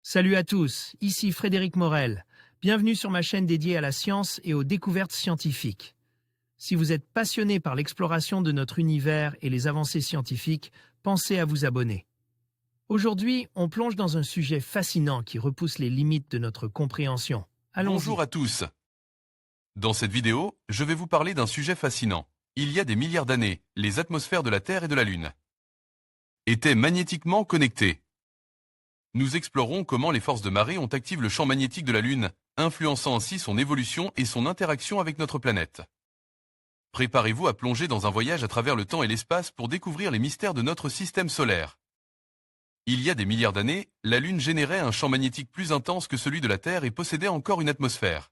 Salut à tous, ici Frédéric Morel. Bienvenue sur ma chaîne dédiée à la science et aux découvertes scientifiques. Si vous êtes passionné par l'exploration de notre univers et les avancées scientifiques, pensez à vous abonner. Aujourd'hui, on plonge dans un sujet fascinant qui repousse les limites de notre compréhension. Bonjour Allons-y. à tous. Dans cette vidéo, je vais vous parler d'un sujet fascinant. Il y a des milliards d'années, les atmosphères de la Terre et de la Lune étaient magnétiquement connectées. Nous explorerons comment les forces de marée ont activé le champ magnétique de la Lune, influençant ainsi son évolution et son interaction avec notre planète. Préparez-vous à plonger dans un voyage à travers le temps et l'espace pour découvrir les mystères de notre système solaire. Il y a des milliards d'années, la Lune générait un champ magnétique plus intense que celui de la Terre et possédait encore une atmosphère.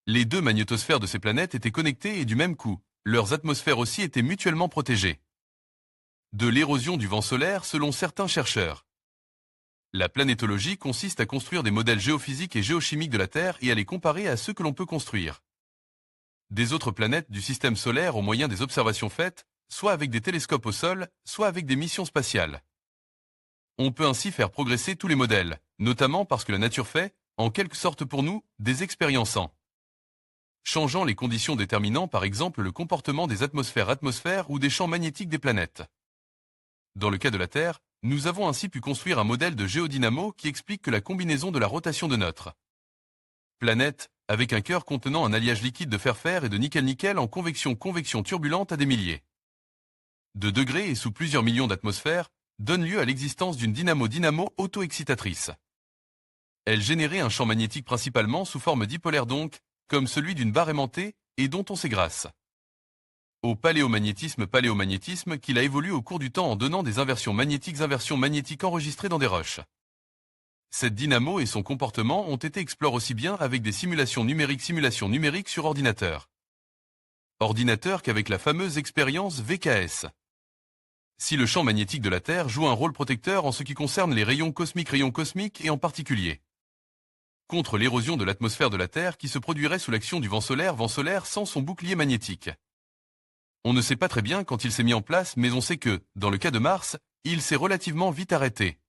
Les deux magnétosphères de ces planètes étaient connectées et du même coup, leurs atmosphères aussi étaient mutuellement protégées. De l'érosion du vent solaire selon certains chercheurs. La planétologie consiste à construire des modèles géophysiques et géochimiques de la Terre et à les comparer à ceux que l'on peut construire des autres planètes du système solaire au moyen des observations faites, soit avec des télescopes au sol, soit avec des missions spatiales. On peut ainsi faire progresser tous les modèles, notamment parce que la nature fait, en quelque sorte pour nous, des expériences en changeant les conditions déterminant par exemple le comportement des atmosphères ou des champs magnétiques des planètes. Dans le cas de la Terre, nous avons ainsi pu construire un modèle de géodynamo qui explique que la combinaison de la rotation de notre planète, avec un cœur contenant un alliage liquide de fer-fer et de nickel-nickel en convection-convection turbulente à des milliers de degrés et sous plusieurs millions d'atmosphères, donne lieu à l'existence d'une dynamo-dynamo auto-excitatrice. Elle générait un champ magnétique principalement sous forme dipolaire donc, comme celui d'une barre aimantée, et dont on sait grâce au paléomagnétisme qu'il a évolué au cours du temps en donnant des inversions magnétiques enregistrées dans des roches. Cette dynamo et son comportement ont été explorés aussi bien avec des simulations numériques sur ordinateur qu'avec la fameuse expérience VKS. Si le champ magnétique de la Terre joue un rôle protecteur en ce qui concerne les rayons cosmiques et en particulier contre l'érosion de l'atmosphère de la Terre qui se produirait sous l'action du vent solaire sans son bouclier magnétique. On ne sait pas très bien quand il s'est mis en place, mais on sait que, dans le cas de Mars, il s'est relativement vite arrêté.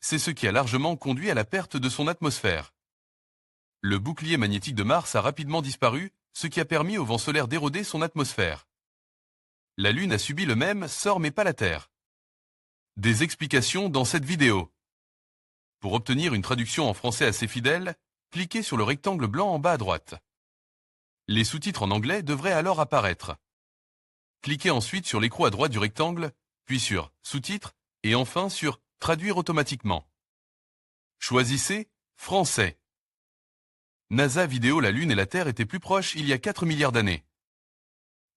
C'est ce qui a largement conduit à la perte de son atmosphère. Le bouclier magnétique de Mars a rapidement disparu, ce qui a permis au vent solaire d'éroder son atmosphère. La Lune a subi le même sort mais pas la Terre. Des explications dans cette vidéo. Pour obtenir une traduction en français assez fidèle, cliquez sur le rectangle blanc en bas à droite. Les sous-titres en anglais devraient alors apparaître. Cliquez ensuite sur l'écrou à droite du rectangle, puis sur Sous-titres, et enfin sur Traduire automatiquement. Choisissez Français. NASA vidéo. La Lune et la Terre étaient plus proches il y a 4 milliards d'années.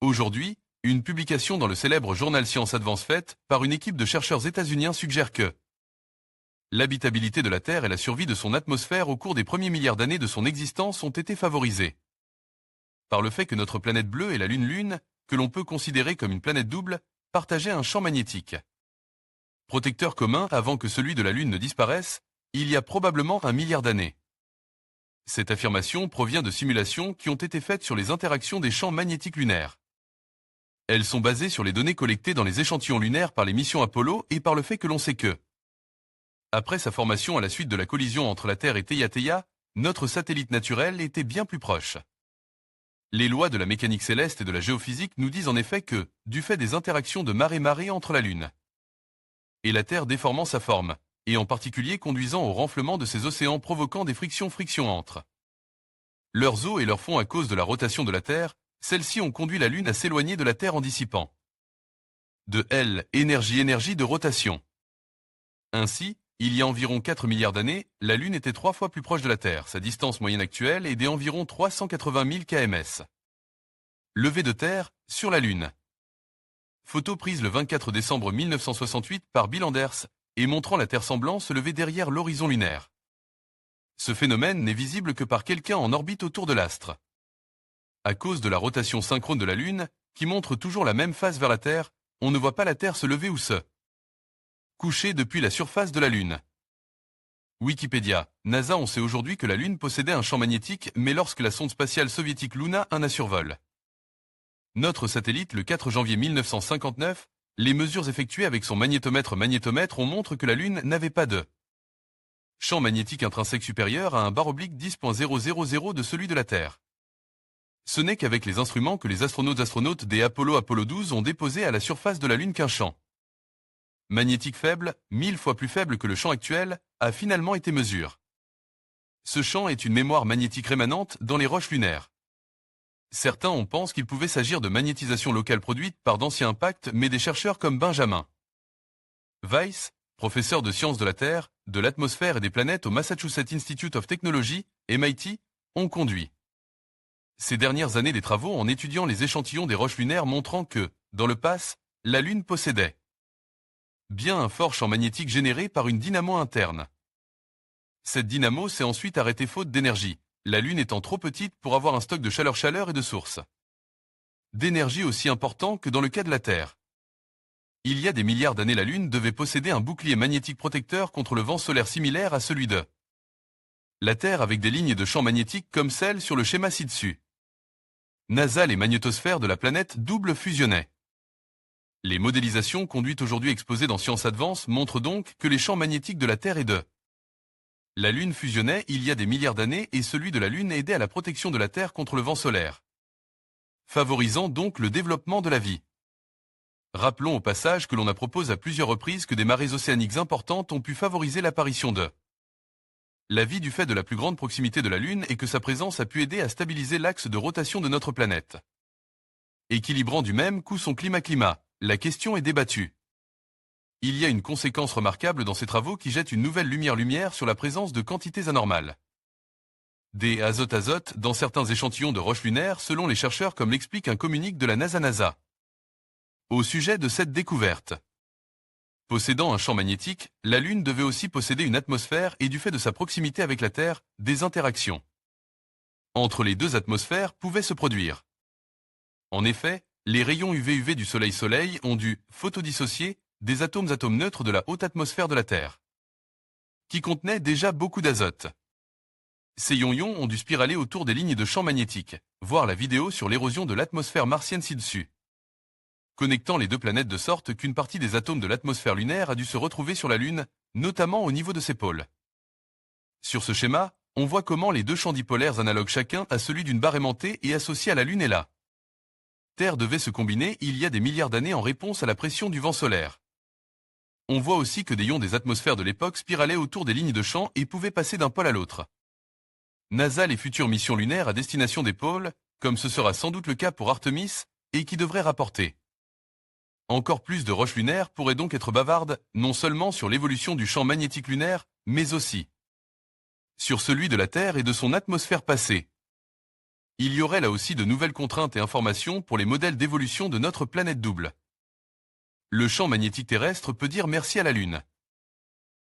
Aujourd'hui, une publication dans le célèbre journal Science Advance faite par une équipe de chercheurs états-uniens suggère que l'habitabilité de la Terre et la survie de son atmosphère au cours des premiers milliards d'années de son existence ont été favorisées par le fait que notre planète bleue et la Lune, que l'on peut considérer comme une planète double, partageaient un champ magnétique protecteur commun avant que celui de la Lune ne disparaisse, il y a probablement 1 milliard d'années. Cette affirmation provient de simulations qui ont été faites sur les interactions des champs magnétiques lunaires. Elles sont basées sur les données collectées dans les échantillons lunaires par les missions Apollo et par le fait que l'on sait que, après sa formation à la suite de la collision entre la Terre et Theia, notre satellite naturel était bien plus proche. Les lois de la mécanique céleste et de la géophysique nous disent en effet que, du fait des interactions de marée-marée entre la Lune et la Terre déformant sa forme, et en particulier conduisant au renflement de ces océans provoquant des frictions entre leurs eaux et leur fond à cause de la rotation de la Terre, celles-ci ont conduit la Lune à s'éloigner de la Terre en dissipant de L énergie de rotation. Ainsi, il y a environ 4 milliards d'années, la Lune était 3 fois plus proche de la Terre. Sa distance moyenne actuelle est d'environ 380 000 km. Levée de Terre sur la Lune. Photo prise le 24 décembre 1968 par Bill Anders et montrant la Terre semblant se lever derrière l'horizon lunaire. Ce phénomène n'est visible que par quelqu'un en orbite autour de l'astre. À cause de la rotation synchrone de la Lune, qui montre toujours la même face vers la Terre, on ne voit pas la Terre se lever ou se coucher depuis la surface de la Lune. Wikipédia. NASA. On sait aujourd'hui que la Lune possédait un champ magnétique, mais lorsque la sonde spatiale soviétique Luna 1 a survol notre satellite le 4 janvier 1959, les mesures effectuées avec son magnétomètre ont montré que la Lune n'avait pas de champ magnétique intrinsèque supérieur à un barre oblique 10.000 de celui de la Terre. Ce n'est qu'avec les instruments que les astronautes des Apollo 12 ont déposé à la surface de la Lune qu'un champ magnétique faible, 1000 fois plus faible que le champ actuel, a finalement été mesuré. Ce champ est une mémoire magnétique rémanente dans les roches lunaires. Certains ont pensé qu'il pouvait s'agir de magnétisation locale produite par d'anciens impacts, mais des chercheurs comme Benjamin Weiss, professeur de sciences de la Terre, de l'atmosphère et des planètes au Massachusetts Institute of Technology, MIT, ont conduit ces dernières années des travaux en étudiant les échantillons des roches lunaires montrant que, dans le passé, la Lune possédait bien un fort champ magnétique généré par une dynamo interne. Cette dynamo s'est ensuite arrêtée faute d'énergie, la Lune étant trop petite pour avoir un stock de chaleur et de sources d'énergie aussi important que dans le cas de la Terre. Il y a des milliards d'années, la Lune devait posséder un bouclier magnétique protecteur contre le vent solaire similaire à celui de la Terre avec des lignes de champ magnétique comme celles sur le schéma ci-dessus. NASA, les magnétosphères de la planète double fusionnaient. Les modélisations conduites aujourd'hui exposées dans Science Advance montrent donc que les champs magnétiques de la Terre et de la Lune fusionnaient il y a des milliards d'années et celui de la Lune aidait à la protection de la Terre contre le vent solaire, favorisant donc le développement de la vie. Rappelons au passage que l'on a proposé à plusieurs reprises que des marées océaniques importantes ont pu favoriser l'apparition de la vie du fait de la plus grande proximité de la Lune et que sa présence a pu aider à stabiliser l'axe de rotation de notre planète, équilibrant du même coup son climat. La question est débattue. Il y a une conséquence remarquable dans ces travaux qui jettent une nouvelle lumière sur la présence de quantités anormales des azote dans certains échantillons de roches lunaires selon les chercheurs, comme l'explique un communiqué de la NASA. Au sujet de cette découverte, possédant un champ magnétique, la Lune devait aussi posséder une atmosphère et du fait de sa proximité avec la Terre, des interactions entre les deux atmosphères pouvaient se produire. En effet, les rayons UV du Soleil ont dû photodissocier des atomes neutres de la haute atmosphère de la Terre, qui contenaient déjà beaucoup d'azote. Ces ions ont dû spiraler autour des lignes de champ magnétique, voir la vidéo sur l'érosion de l'atmosphère martienne ci-dessus, connectant les deux planètes de sorte qu'une partie des atomes de l'atmosphère lunaire a dû se retrouver sur la Lune, notamment au niveau de ses pôles. Sur ce schéma, on voit comment les deux champs dipolaires analogues chacun à celui d'une barre aimantée et associée à la Lune et la Terre devaient se combiner il y a des milliards d'années en réponse à la pression du vent solaire. On voit aussi que des ions des atmosphères de l'époque spiralaient autour des lignes de champ et pouvaient passer d'un pôle à l'autre. NASA, les futures missions lunaires à destination des pôles, comme ce sera sans doute le cas pour Artemis, et qui devraient rapporter encore plus de roches lunaires, pourraient donc être bavardes, non seulement sur l'évolution du champ magnétique lunaire, mais aussi sur celui de la Terre et de son atmosphère passée. Il y aurait là aussi de nouvelles contraintes et informations pour les modèles d'évolution de notre planète double. Le champ magnétique terrestre peut dire merci à la Lune.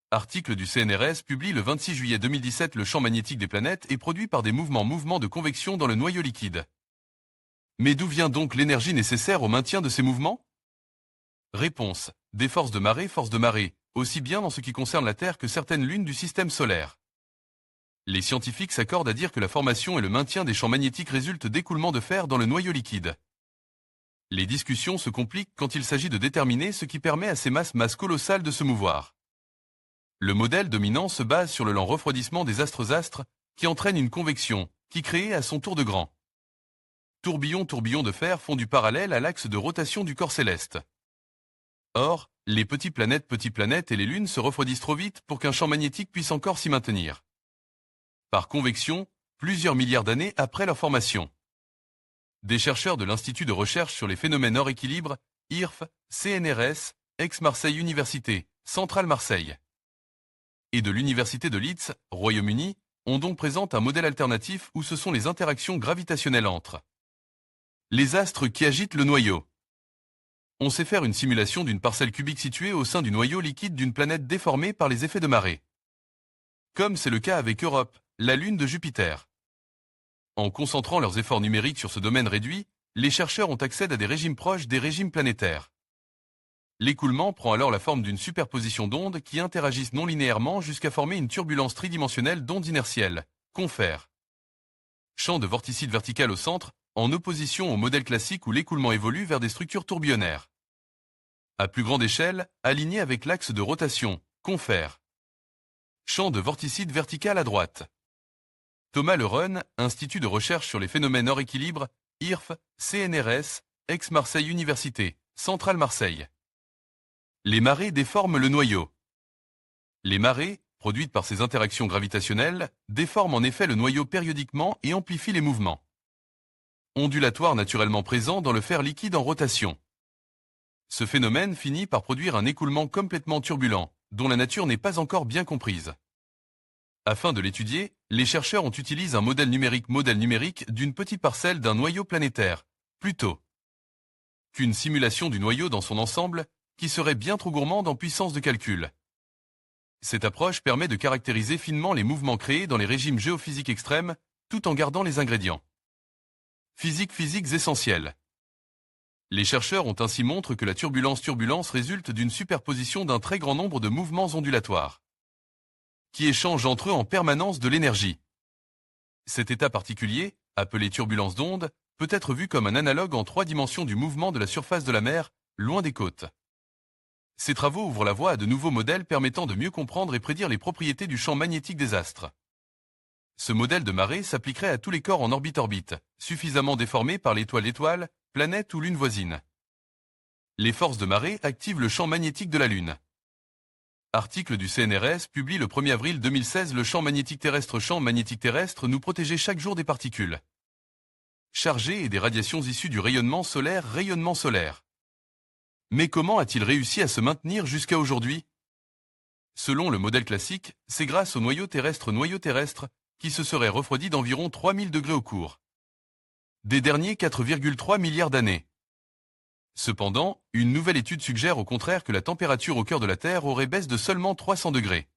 Article du CNRS publié le 26 juillet 2017. Le champ magnétique des planètes est produit par des mouvements de convection dans le noyau liquide. Mais d'où vient donc l'énergie nécessaire au maintien de ces mouvements? Réponse. Des forces de marée, aussi bien dans ce qui concerne la Terre que certaines lunes du système solaire. Les scientifiques s'accordent à dire que la formation et le maintien des champs magnétiques résultent d'écoulements de fer dans le noyau liquide. Les discussions se compliquent quand il s'agit de déterminer ce qui permet à ces masses colossales de se mouvoir. Le modèle dominant se base sur le lent refroidissement des astres qui entraîne une convection, qui crée à son tour de grands tourbillons de fer font du parallèle à l'axe de rotation du corps céleste. Or, les petites planètes et les lunes se refroidissent trop vite pour qu'un champ magnétique puisse encore s'y maintenir. Par convection, plusieurs milliards d'années après leur formation. Des chercheurs de l'Institut de recherche sur les phénomènes hors équilibre, IRF, CNRS, Aix-Marseille Université, Centrale Marseille, et de l'Université de Leeds, Royaume-Uni, ont donc présenté un modèle alternatif où ce sont les interactions gravitationnelles entre les astres qui agitent le noyau. On sait faire une simulation d'une parcelle cubique située au sein du noyau liquide d'une planète déformée par les effets de marée, comme c'est le cas avec Europe, la Lune de Jupiter. En concentrant leurs efforts numériques sur ce domaine réduit, les chercheurs ont accès à des régimes proches des régimes planétaires. L'écoulement prend alors la forme d'une superposition d'ondes qui interagissent non linéairement jusqu'à former une turbulence tridimensionnelle d'ondes inertielles, confère. Champ de vorticide vertical au centre, en opposition au modèle classique où l'écoulement évolue vers des structures tourbillonnaires. À plus grande échelle, aligné avec l'axe de rotation, confère. Champ de vorticide vertical à droite. Thomas Lereune, Institut de recherche sur les phénomènes hors équilibre, IRF, CNRS, Aix-Marseille Université, Centrale Marseille. Les marées déforment le noyau. Les marées, produites par ces interactions gravitationnelles, déforment en effet le noyau périodiquement et amplifient les mouvements ondulatoires naturellement présents dans le fer liquide en rotation. Ce phénomène finit par produire un écoulement complètement turbulent, dont la nature n'est pas encore bien comprise. Afin de l'étudier, les chercheurs ont utilisé un modèle numérique d'une petite parcelle d'un noyau planétaire, plutôt qu'une simulation du noyau dans son ensemble, qui serait bien trop gourmande en puissance de calcul. Cette approche permet de caractériser finement les mouvements créés dans les régimes géophysiques extrêmes, tout en gardant les ingrédients physiques essentiels. Les chercheurs ont ainsi montré que la turbulence résulte d'une superposition d'un très grand nombre de mouvements ondulatoires, qui échangent entre eux en permanence de l'énergie. Cet état particulier, appelé turbulence d'onde, peut être vu comme un analogue en 3 dimensions du mouvement de la surface de la mer, loin des côtes. Ces travaux ouvrent la voie à de nouveaux modèles permettant de mieux comprendre et prédire les propriétés du champ magnétique des astres. Ce modèle de marée s'appliquerait à tous les corps en orbite, suffisamment déformés par l'étoile, planète ou lune voisine. Les forces de marée activent le champ magnétique de la Lune. Article du CNRS publié le 1er avril 2016. Le champ magnétique terrestre nous protégeait chaque jour des particules chargées et des radiations issues du rayonnement solaire. Mais comment a-t-il réussi à se maintenir jusqu'à aujourd'hui? Selon le modèle classique, c'est grâce au noyau terrestre qui se serait refroidi d'environ 3000 degrés au cours des derniers 4,3 milliards d'années. Cependant, une nouvelle étude suggère au contraire que la température au cœur de la Terre aurait baissé de seulement 300 degrés.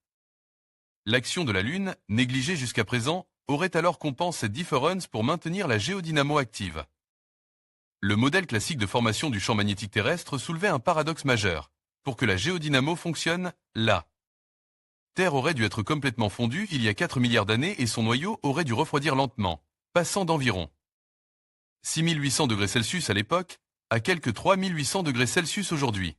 L'action de la Lune, négligée jusqu'à présent, aurait alors compensé cette différence pour maintenir la géodynamo active. Le modèle classique de formation du champ magnétique terrestre soulevait un paradoxe majeur. Pour que la géodynamo fonctionne, la Terre aurait dû être complètement fondue il y a 4 milliards d'années et son noyau aurait dû refroidir lentement, passant d'environ 6800 degrés Celsius à l'époque, à quelques 3800 degrés Celsius aujourd'hui.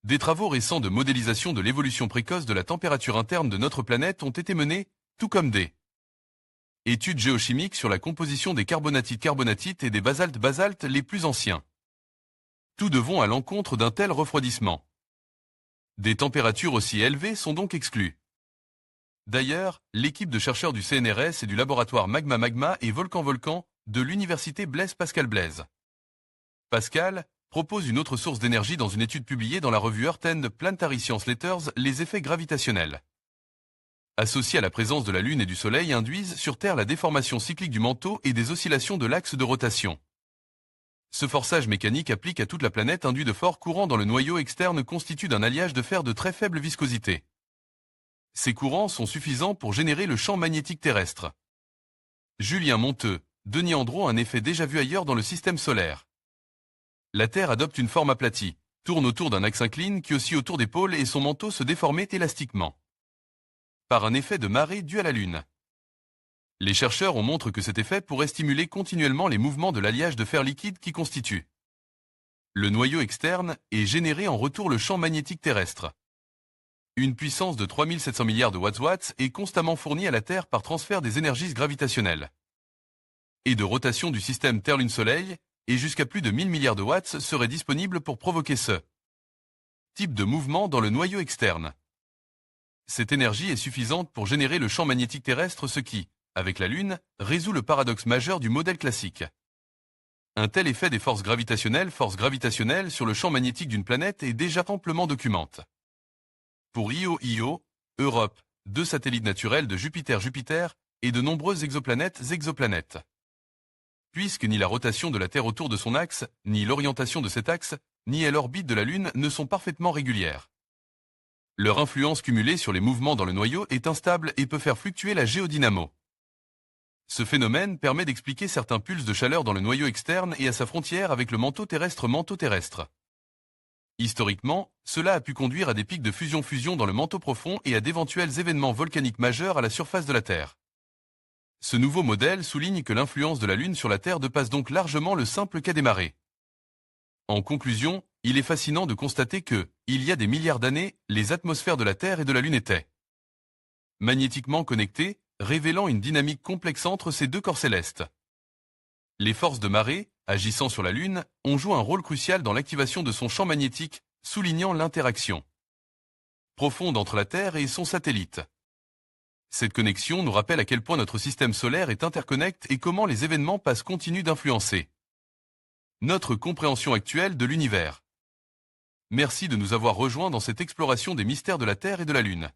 Des travaux récents de modélisation de l'évolution précoce de la température interne de notre planète ont été menés, tout comme des études géochimiques sur la composition des carbonatites et des basaltes les plus anciens. Tout vont à l'encontre d'un tel refroidissement. Des températures aussi élevées sont donc exclues. D'ailleurs, l'équipe de chercheurs du CNRS et du laboratoire Magma et Volcan de l'université Blaise Pascal propose une autre source d'énergie dans une étude publiée dans la revue Earth and Planetary Science Letters, les effets gravitationnels associés à la présence de la Lune et du Soleil induisent sur Terre la déformation cyclique du manteau et des oscillations de l'axe de rotation. Ce forçage mécanique applique à toute la planète induit de forts courants dans le noyau externe constitué d'un alliage de fer de très faible viscosité. Ces courants sont suffisants pour générer le champ magnétique terrestre. Julien Monteux, Denis Andro, un effet déjà vu ailleurs dans le système solaire. La Terre adopte une forme aplatie, tourne autour d'un axe incline qui oscille autour des pôles et son manteau se déformait élastiquement par un effet de marée dû à la Lune. Les chercheurs ont montré que cet effet pourrait stimuler continuellement les mouvements de l'alliage de fer liquide qui constitue le noyau externe et générer en retour le champ magnétique terrestre. Une puissance de 3700 milliards de watts est constamment fournie à la Terre par transfert des énergies gravitationnelles et de rotation du système Terre-Lune-Soleil, et jusqu'à plus de 1000 milliards de watts seraient disponibles pour provoquer ce type de mouvement dans le noyau externe. Cette énergie est suffisante pour générer le champ magnétique terrestre, ce qui, avec la Lune, résout le paradoxe majeur du modèle classique. Un tel effet des forces gravitationnelles sur le champ magnétique d'une planète est déjà amplement documenté. Pour Io, Europe, 2 satellites naturels de Jupiter et de nombreuses exoplanètes. Puisque ni la rotation de la Terre autour de son axe, ni l'orientation de cet axe, ni l'orbite de la Lune ne sont parfaitement régulières. Leur influence cumulée sur les mouvements dans le noyau est instable et peut faire fluctuer la géodynamo. Ce phénomène permet d'expliquer certains pulses de chaleur dans le noyau externe et à sa frontière avec le manteau terrestre. Historiquement, cela a pu conduire à des pics de fusion-fusion dans le manteau profond et à d'éventuels événements volcaniques majeurs à la surface de la Terre. Ce nouveau modèle souligne que l'influence de la Lune sur la Terre dépasse donc largement le simple cas des marées. En conclusion, il est fascinant de constater que, il y a des milliards d'années, les atmosphères de la Terre et de la Lune étaient magnétiquement connectés, révélant une dynamique complexe entre ces deux corps célestes. Les forces de marée, agissant sur la Lune, ont joué un rôle crucial dans l'activation de son champ magnétique, soulignant l'interaction profonde entre la Terre et son satellite. Cette connexion nous rappelle à quel point notre système solaire est interconnecté et comment les événements passent continuent d'influencer notre compréhension actuelle de l'univers. Merci de nous avoir rejoints dans cette exploration des mystères de la Terre et de la Lune.